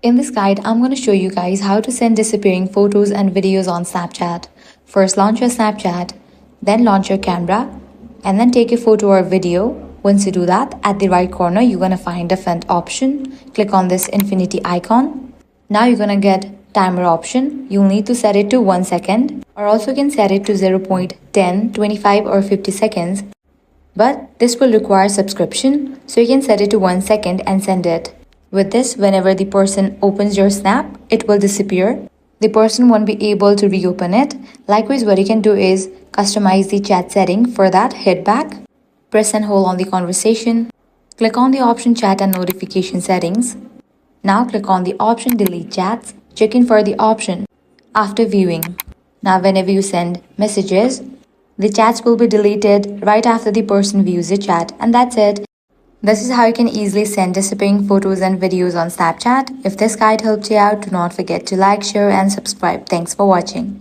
In this guide, I'm going to show you guys how to send disappearing photos and videos on Snapchat. First, launch your Snapchat, then launch your camera, and then take a photo or video. Once you do that, at the right corner, you're going to find a font option. Click on this infinity icon. Now you're going to get timer option. You'll need to set it to 1 second, or also you can set it to 0.10, 25 or 50 seconds. But this will require subscription, so you can set it to 1 second and send it. With this, whenever the person opens your snap, it will disappear. The person won't be able to reopen it. Likewise, what you can do is customize the chat setting. For that, hit back, press and hold on the conversation, click on the option chat and notification settings. Now click on the option delete chats, check in for the option after viewing. Now whenever you send messages, the chats will be deleted right after the person views the chat, and that's it. This is how you can easily send disappearing photos and videos on Snapchat. If this guide helped you out, do not forget to like, share and subscribe. Thanks for watching.